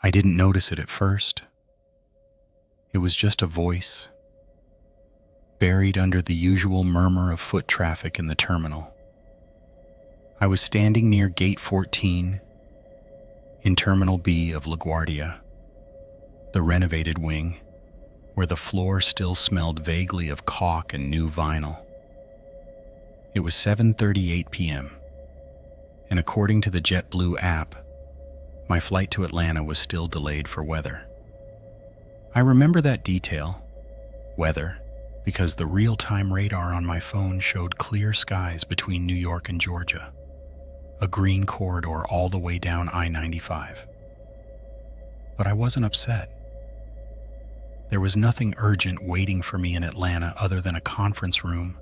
I didn't notice it at first. It was just a voice, buried under the usual murmur of foot traffic in the terminal. I was standing near Gate 14 in Terminal B of LaGuardia, the renovated wing, where the floor still smelled vaguely of caulk and new vinyl. It was 7:38 p.m., and according to the JetBlue app, my flight to Atlanta was still delayed for weather. I remember that detail, weather, because the real-time radar on my phone showed clear skies between New York and Georgia, a green corridor all the way down I-95. But I wasn't upset. There was nothing urgent waiting for me in Atlanta other than a conference room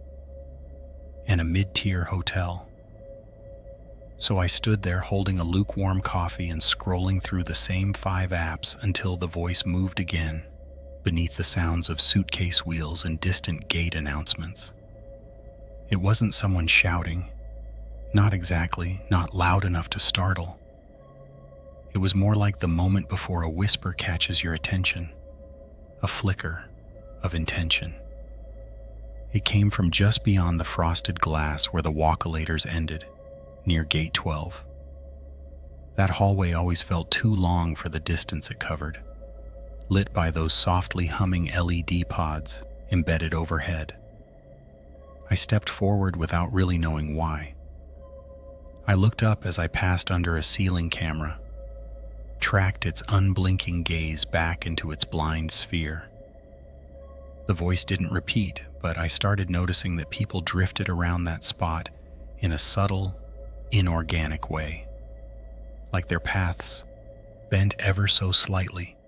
and a mid-tier hotel. So I stood there holding a lukewarm coffee and scrolling through the same 5 apps until the voice moved again, beneath the sounds of suitcase wheels and distant gate announcements. It wasn't someone shouting, not exactly, not loud enough to startle. It was more like the moment before a whisper catches your attention, a flicker of intention. It came from just beyond the frosted glass where the walkolators ended, near Gate 12. That hallway always felt too long for the distance it covered, lit by those softly humming LED pods embedded overhead. I stepped forward without really knowing why. I looked up as I passed under a ceiling camera, tracked its unblinking gaze back into its blind sphere. The voice didn't repeat, but I started noticing that people drifted around that spot in a subtle, inorganic way, like their paths bent ever so slightly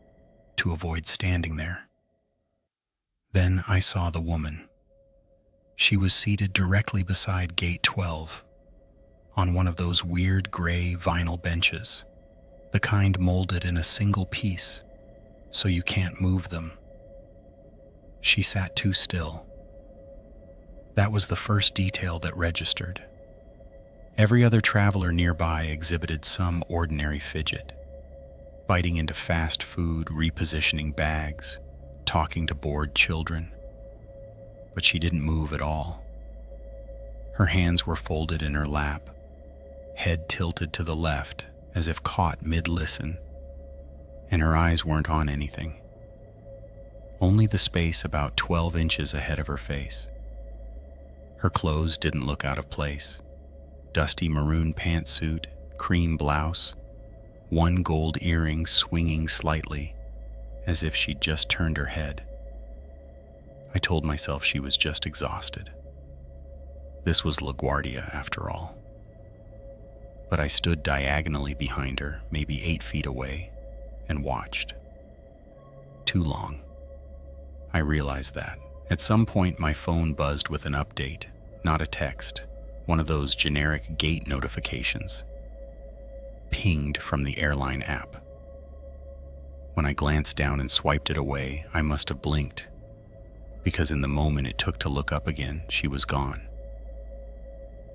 to avoid standing there. Then I saw the woman. She was seated directly beside Gate 12, on one of those weird gray vinyl benches, the kind molded in a single piece, so you can't move them. She sat too still. That was the first detail that registered. Every other traveler nearby exhibited some ordinary fidget, biting into fast food, repositioning bags, talking to bored children. But she didn't move at all. Her hands were folded in her lap, head tilted to the left as if caught mid-listen, and her eyes weren't on anything. Only the space about 12 inches ahead of her face. Her clothes didn't look out of place. Dusty maroon pantsuit, cream blouse, one gold earring swinging slightly, as if she'd just turned her head. I told myself she was just exhausted. This was LaGuardia, after all. But I stood diagonally behind her, maybe 8 feet away, and watched. Too long. I realized that. At some point, my phone buzzed with an update, not a text, one of those generic gate notifications, pinged from the airline app. When I glanced down and swiped it away, I must have blinked, because in the moment it took to look up again, she was gone.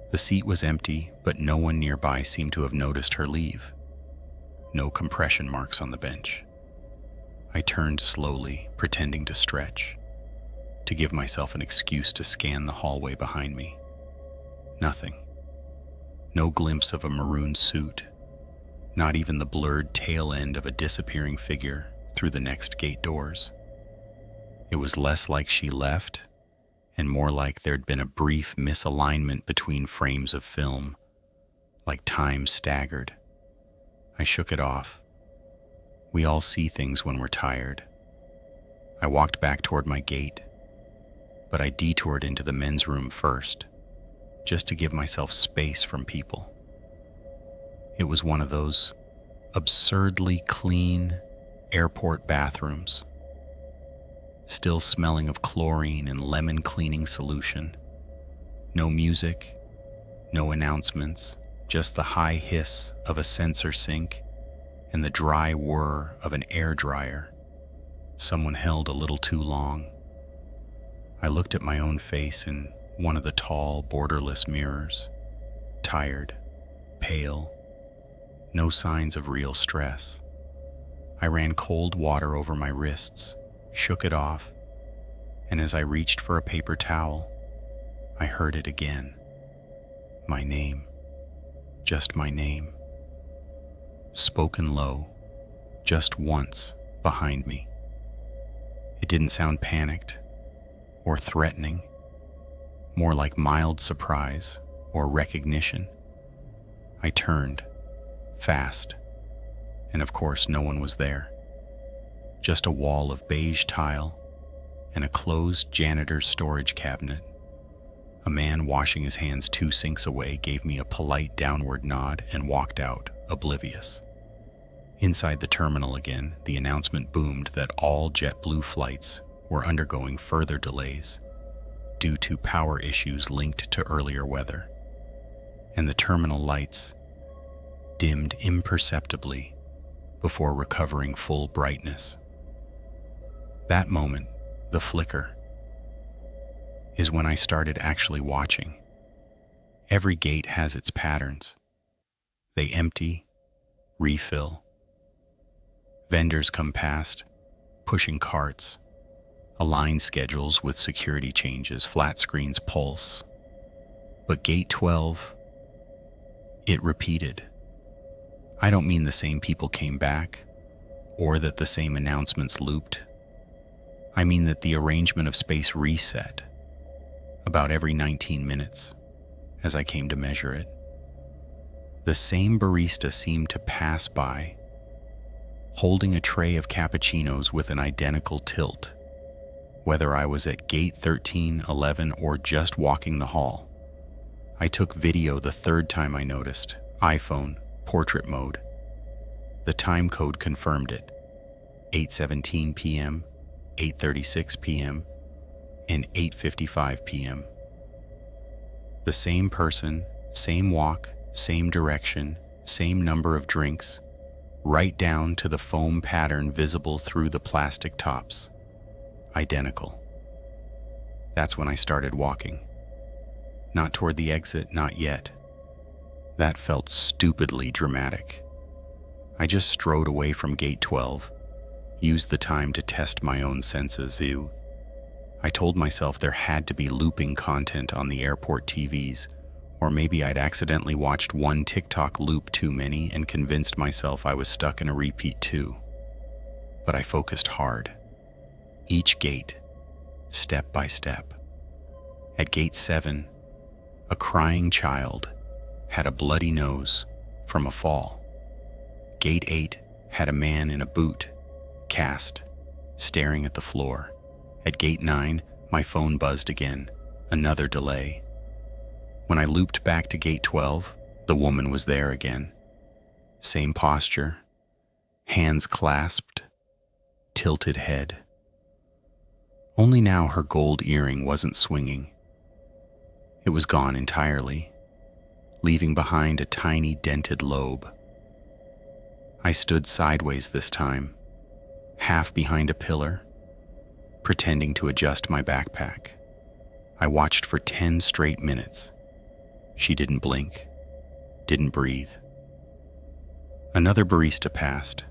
The seat was empty, but no one nearby seemed to have noticed her leave. No compression marks on the bench. I turned slowly, pretending to stretch, to give myself an excuse to scan the hallway behind me. Nothing. No glimpse of a maroon suit, not even the blurred tail end of a disappearing figure through the next gate doors. It was less like she left, and more like there'd been a brief misalignment between frames of film, like time staggered. I shook it off. We all see things when we're tired. I walked back toward my gate, but I detoured into the men's room first, just to give myself space from people. It was one of those absurdly clean airport bathrooms, still smelling of chlorine and lemon cleaning solution. No music, no announcements, just the high hiss of a sensor sink and the dry whir of an air dryer. Someone held a little too long. I looked at my own face in one of the tall, borderless mirrors, tired, pale, no signs of real stress. I ran cold water over my wrists, shook it off, and as I reached for a paper towel, I heard it again. My name. Just my name. Spoken low, just once, behind me. It didn't sound panicked or threatening, more like mild surprise or recognition. I turned, fast, and of course no one was there. Just a wall of beige tile and a closed janitor's storage cabinet. A man washing his hands 2 sinks away gave me a polite downward nod and walked out, oblivious. Inside the terminal again, the announcement boomed that all JetBlue flights were undergoing further delays due to power issues linked to earlier weather, and the terminal lights dimmed imperceptibly before recovering full brightness. That moment, the flicker, is when I started actually watching. Every gate has its patterns. They empty, refill. Vendors come past, pushing carts, aligned schedules with security changes, flat screens pulse. But Gate 12, it repeated. I don't mean the same people came back, or that the same announcements looped. I mean that the arrangement of space reset about every 19 minutes, as I came to measure it. The same barista seemed to pass by, holding a tray of cappuccinos with an identical tilt, whether I was at gate 13, 11, or just walking the hall. I took video the third time I noticed, iPhone, portrait mode. The time code confirmed it, 8:17 p.m., 8:36 p.m., and 8:55 p.m. The same person, same walk, same direction, same number of drinks, right down to the foam pattern visible through the plastic tops. Identical. That's when I started walking. Not toward the exit, not yet. That felt stupidly dramatic. I just strode away from gate 12, used the time to test my own senses. I told myself there had to be looping content on the airport TVs, or maybe I'd accidentally watched one TikTok loop too many and convinced myself I was stuck in a repeat too. But I focused hard. Each gate, step by step. At gate 7, a crying child had a bloody nose from a fall. Gate 8 had a man in a boot, cast, staring at the floor. At gate 9, my phone buzzed again, another delay. When I looped back to gate 12, the woman was there again. Same posture, hands clasped, tilted head. Only now her gold earring wasn't swinging. It was gone entirely, leaving behind a tiny dented lobe. I stood sideways this time, half behind a pillar, pretending to adjust my backpack. I watched for 10 straight minutes. She didn't blink, didn't breathe. Another barista passed.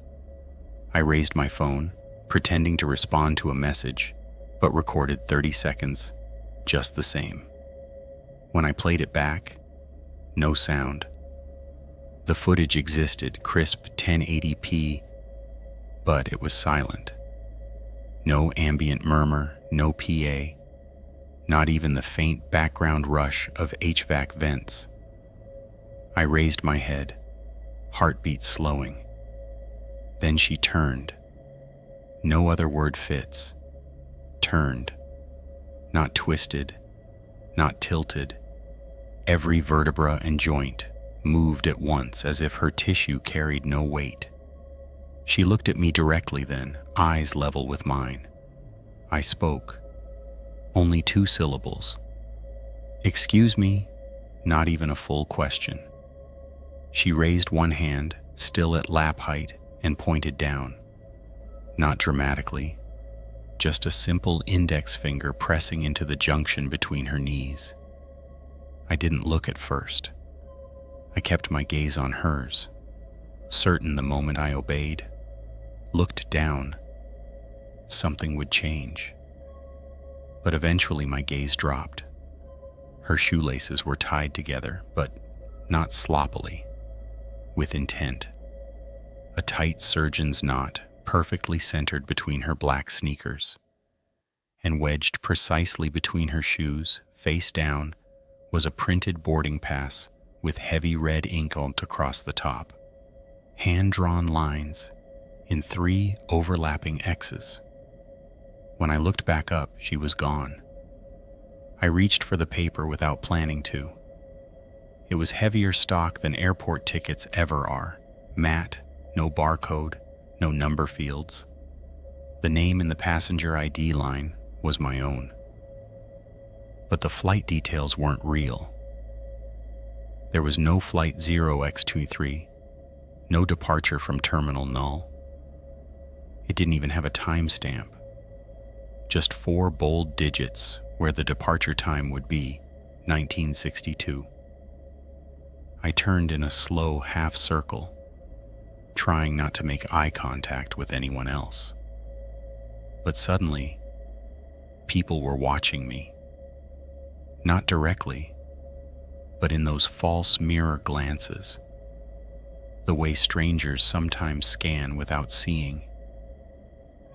I raised my phone, pretending to respond to a message, but recorded 30 seconds, just the same. When I played it back, no sound. The footage existed, crisp 1080p, but it was silent. No ambient murmur, no PA, not even the faint background rush of HVAC vents. I raised my head, heartbeat slowing. Then she turned. No other word fits. Turned. Not twisted, not tilted. Every vertebra and joint moved at once as if her tissue carried no weight. She looked at me directly then, eyes level with mine. I spoke. Only 2 syllables. Excuse me, not even a full question. She raised one hand, still at lap height, and pointed down. Not dramatically, just a simple index finger pressing into the junction between her knees. I didn't look at first. I kept my gaze on hers, certain the moment I obeyed, looked down, something would change. But eventually my gaze dropped. Her shoelaces were tied together, but not sloppily, with intent. A tight surgeon's knot perfectly centered between her black sneakers. And wedged precisely between her shoes, face down, was a printed boarding pass with heavy red ink across the top. Hand-drawn lines in 3 overlapping X's. When I looked back up, she was gone. I reached for the paper without planning to. It was heavier stock than airport tickets ever are. Matte, no barcode, no number fields. The name in the passenger ID line was my own. But the flight details weren't real. There was no flight 0x23, no departure from terminal null. It didn't even have a timestamp. Just 4 bold digits where the departure time would be 1962. I turned in a slow half circle, trying not to make eye contact with anyone else. But suddenly, people were watching me. Not directly, but in those false mirror glances, the way strangers sometimes scan without seeing.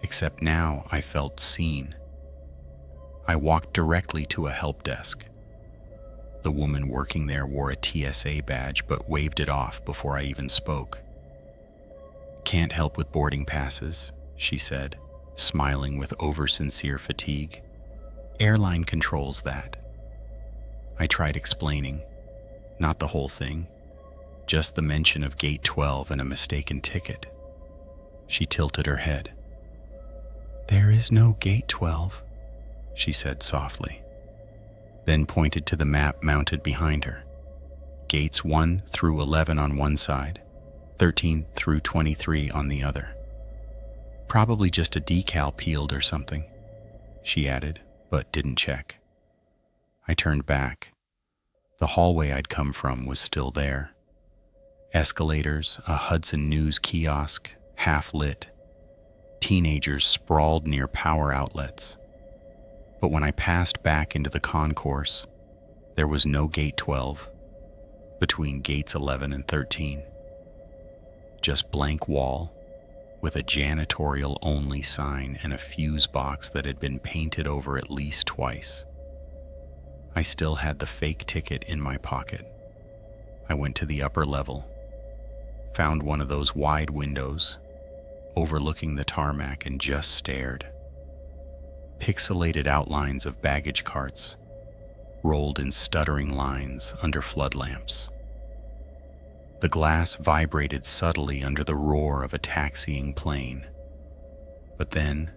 Except now I felt seen. I walked directly to a help desk. The woman working there wore a TSA badge but waved it off before I even spoke. "Can't help with boarding passes," she said, smiling with over-sincere fatigue. "Airline controls that." I tried explaining, not the whole thing, just the mention of Gate 12 and a mistaken ticket. She tilted her head. "There is no Gate 12, she said softly, then pointed to the map mounted behind her. Gates 1 through 11 on one side, 13 through 23 on the other. "Probably just a decal peeled or something," she added, but didn't check. I turned back. The hallway I'd come from was still there. Escalators, a Hudson News kiosk, half lit. Teenagers sprawled near power outlets. But when I passed back into the concourse, there was no Gate 12 between Gates 11 and 13. Just blank wall with a janitorial-only sign and a fuse box that had been painted over at least twice. I still had the fake ticket in my pocket. I went to the upper level, found one of those wide windows overlooking the tarmac and just stared. Pixelated outlines of baggage carts rolled in stuttering lines under flood lamps. The glass vibrated subtly under the roar of a taxiing plane, but then,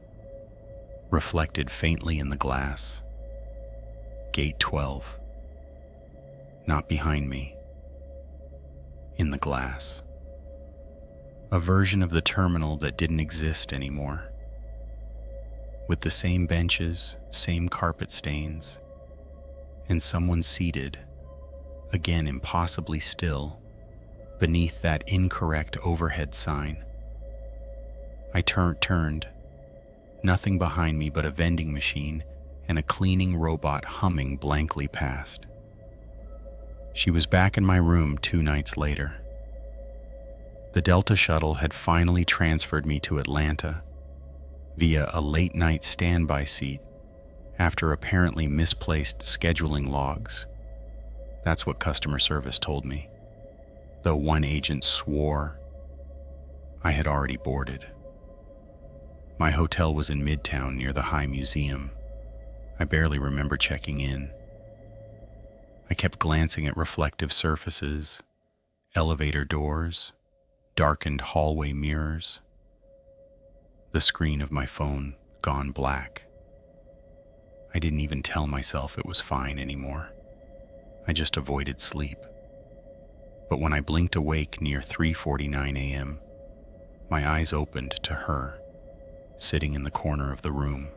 reflected faintly in the glass, Gate 12. Not behind me. In the glass. A version of the terminal that didn't exist anymore. With the same benches, same carpet stains, and someone seated, again impossibly still, beneath that incorrect overhead sign. I turned, nothing behind me but a vending machine and a cleaning robot humming blankly past. She was back in my room 2 nights later. The Delta shuttle had finally transferred me to Atlanta via a late-night standby seat after apparently misplaced scheduling logs. That's what customer service told me, though one agent swore I had already boarded. My hotel was in Midtown near the High Museum. I barely remember checking in. I kept glancing at reflective surfaces, elevator doors, darkened hallway mirrors. The screen of my phone gone black. I didn't even tell myself it was fine anymore. I just avoided sleep. But when I blinked awake near 3:49 a.m., my eyes opened to her, sitting in the corner of the room,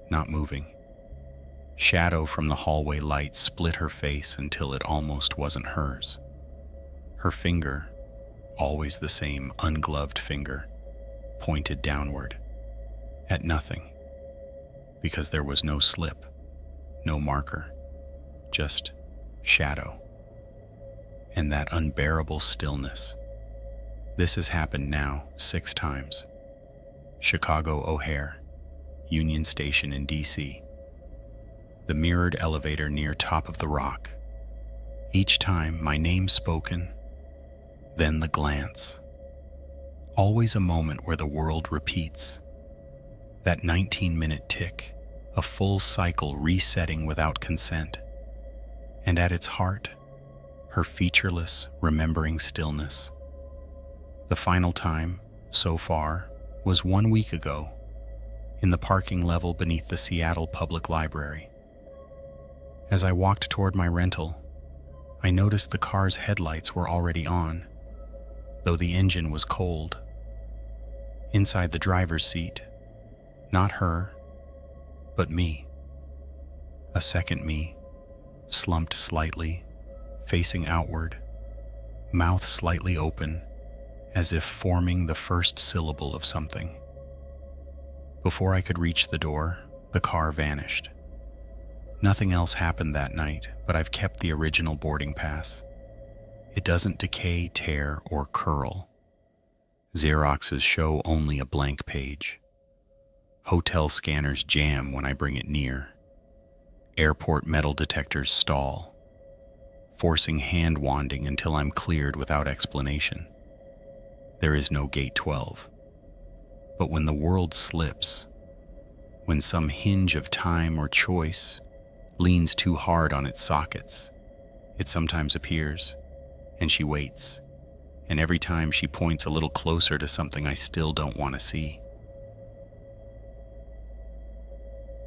not moving. Shadow from the hallway light split her face until it almost wasn't hers. Her finger, always the same ungloved finger, pointed downward, at nothing, because there was no slip, no marker, just shadow, and that unbearable stillness. This has happened now 6 times. Chicago O'Hare, Union Station in D.C., the mirrored elevator near Top of the Rock. Each time my name spoken, then the glance. Always a moment where the world repeats. That 19-minute tick, a full cycle resetting without consent. And at its heart, her featureless, remembering stillness. The final time, so far, was 1 week ago, in the parking level beneath the Seattle Public Library. As I walked toward my rental, I noticed the car's headlights were already on, though the engine was cold. Inside the driver's seat, not her, but me. A second me, slumped slightly, facing outward, mouth slightly open, as if forming the first syllable of something. Before I could reach the door, the car vanished. Nothing else happened that night, but I've kept the original boarding pass. It doesn't decay, tear, or curl. Xeroxes show only a blank page. Hotel scanners jam when I bring it near. Airport metal detectors stall, forcing hand-wanding until I'm cleared without explanation. There is no Gate 12. But when the world slips, when some hinge of time or choice leans too hard on its sockets, it sometimes appears, and she waits, and every time she points a little closer to something I still don't want to see.